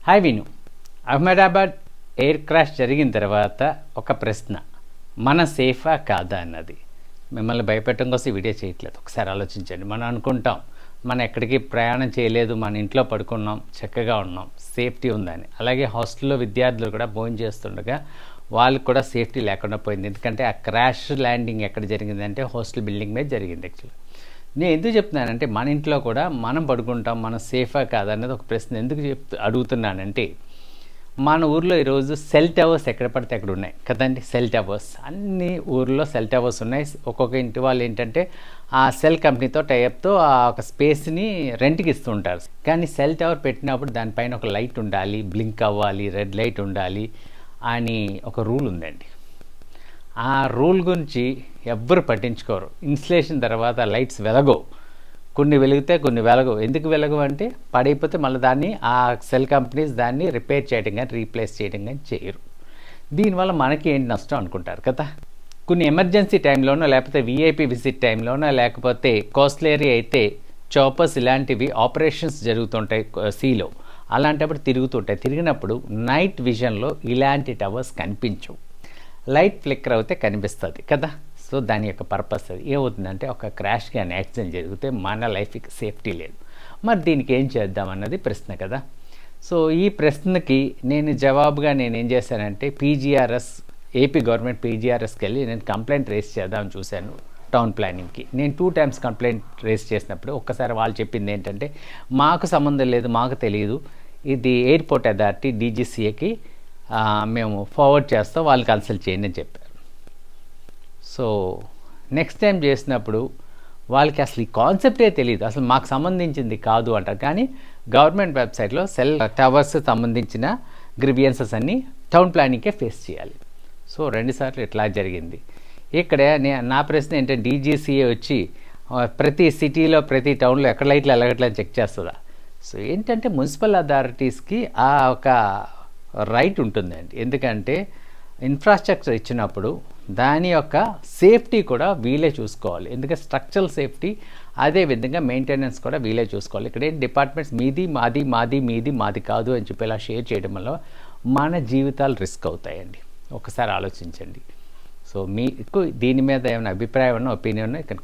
Hi విను. Ahmedabad air crash జరిగిన తర్వాత ఒక ప్రశ్న, మన సేఫా కాదా అన్నది. మిమ్మల్ని భయపెట్టడం కోసం వీడియో చేయట్లేదు, ఒకసారి ఆలోచించండి. మనం అనుకుంటాం మనం ఎక్కడికి ప్రయాణం చేయలేదు, మన ఇంట్లో పడుకున్నాం, చక్కగా ఉన్నాం, సేఫ్టీ ఉందని. అలాగే హాస్టల్లో విద్యార్థులు కూడా భోజనం చేస్తుండగా వాళ్ళకు కూడా సేఫ్టీ లేకుండా పోయింది. ఎందుకంటే ఆ క్రాష్ ల్యాండింగ్ ఎక్కడ జరిగిందంటే హాస్టల్ బిల్డింగ్ మీద జరిగింది. యాక్చువల్లీ నేను ఎందుకు చెప్తున్నానంటే మన ఇంట్లో కూడా మనం పడుకుంటాం, మనం సేఫా కాదన్నది ఒక ప్రశ్న ఎందుకు అడుగుతున్నానంటే, మన ఊర్లో ఈరోజు సెల్ టవర్స్ ఎక్కడ పడితే అక్కడ ఉన్నాయి కదండి. సెల్ టవర్స్ అన్ని ఊర్లో సెల్ టవర్స్ ఉన్నాయి. ఒక్కొక్క ఇంటి వాళ్ళు ఏంటంటే ఆ సెల్ కంపెనీతో టైఅప్తో ఆ ఒక స్పేస్ని రెంట్కి ఇస్తూ ఉంటారు. కానీ సెల్ టవర్ పెట్టినప్పుడు దానిపైన ఒక లైట్ ఉండాలి, బ్లింక్ అవ్వాలి, రెడ్ లైట్ ఉండాలి అని ఒక రూల్ ఉందండి. ఆ రూల్ గురించి ఎవ్వరు పట్టించుకోరు. ఇన్స్టలేషన్ తర్వాత లైట్స్ వెలగవు, కొన్ని వెలుగుతాయి, కొన్ని వెలగవు. ఎందుకు వెలగవు అంటే పడైపోతే మళ్ళీ దాన్ని ఆ సెల్ కంపెనీస్ దాన్ని రిపేర్ చేయడం కానీ రీప్లేస్ చేయడం కానీ చేయరు. దీనివల్ల మనకి ఏంటి నష్టం అనుకుంటారు కదా. కొన్ని ఎమర్జెన్సీ టైంలోనో లేకపోతే విఐపి విజిట్ టైంలోనో లేకపోతే కోస్టల్ ఏరియా అయితే చాపర్స్ ఇలాంటివి ఆపరేషన్స్ జరుగుతుంటాయి సీలో. అలాంటప్పుడు తిరుగుతుంటాయి. తిరిగినప్పుడు నైట్ విజన్లో ఇలాంటి టవర్స్ కనిపించవు, లైట్ ఫ్లిక్కర్ అవుతే కనిపిస్తుంది కదా. సో దాని యొక్క పర్పస్ అది ఏమవుతుందంటే, ఒక క్రాష్ కానీ యాక్సిడెంట్ జరిగితే మన లైఫ్కి సేఫ్టీ లేదు. మరి దీనికి ఏం చేద్దామన్నది ప్రశ్న కదా. సో ఈ ప్రశ్నకి నేను జవాబుగా నేనేం చేశానంటే, పీజీఆర్ఎస్ ఏపీ గవర్నమెంట్ పీజీఆర్ఎస్కి వెళ్ళి నేను కంప్లైంట్ రేస్ చేద్దామని చూశాను టౌన్ ప్లానింగ్కి. నేను 2 times కంప్లైంట్ రేస్ చేసినప్పుడు ఒక్కసారి వాళ్ళు చెప్పింది ఏంటంటే, మాకు సంబంధం లేదు, మాకు తెలియదు, ఇది ఎయిర్పోర్ట్ అథారిటీ డీజీసీఏకి మేము ఫార్వర్డ్ చేస్తాం, వాళ్ళు కన్సల్ట్ చేయండి అని చెప్పారు. సో నెక్స్ట్ టైం చేసినప్పుడు వాళ్ళకి అసలు ఈ కాన్సెప్టే తెలియదు, అసలు మాకు సంబంధించింది కాదు అంటారు. కానీ గవర్నమెంట్ వెబ్సైట్లో సెల్ టవర్స్ సంబంధించిన గ్రీవియన్సెస్ అన్నీ టౌన్ ప్లానింగ్కే ఫేస్ చేయాలి. సో 2 సార్లు ఇట్లా జరిగింది. ఇక్కడ నా ప్రశ్న ఏంటంటే, డీజీసీఏ వచ్చి ప్రతి సిటీలో ప్రతి టౌన్లో ఎక్కడ లైట్లు ఎలగట్లని చెక్ చేస్తుందా? సో ఏంటంటే మున్సిపల్ అథారిటీస్కి ఆ ఒక రైట్ ఉంటుందండి. ఎందుకంటే ఇన్ఫ్రాస్ట్రక్చర్ ఇచ్చినప్పుడు దాని యొక్క సేఫ్టీ కూడా వీళ్ళే చూసుకోవాలి. ఎందుకంటే స్ట్రక్చరల్ సేఫ్టీ, అదేవిధంగా మెయింటెనెన్స్ కూడా వీళ్ళే చూసుకోవాలి. ఇక్కడ ఏంటి డిపార్ట్మెంట్స్ మీది మాది మాది మీది మాది కాదు అని చెప్పి ఇలా షేర్ చేయడం వల్ల మన జీవితాలు రిస్క్ అవుతాయండి. ఒకసారి ఆలోచించండి. సో మీకు దీని మీద ఏమైనా అభిప్రాయం ఉన్నా, ఒపీనియన్ ఉన్నా ఇక్కడ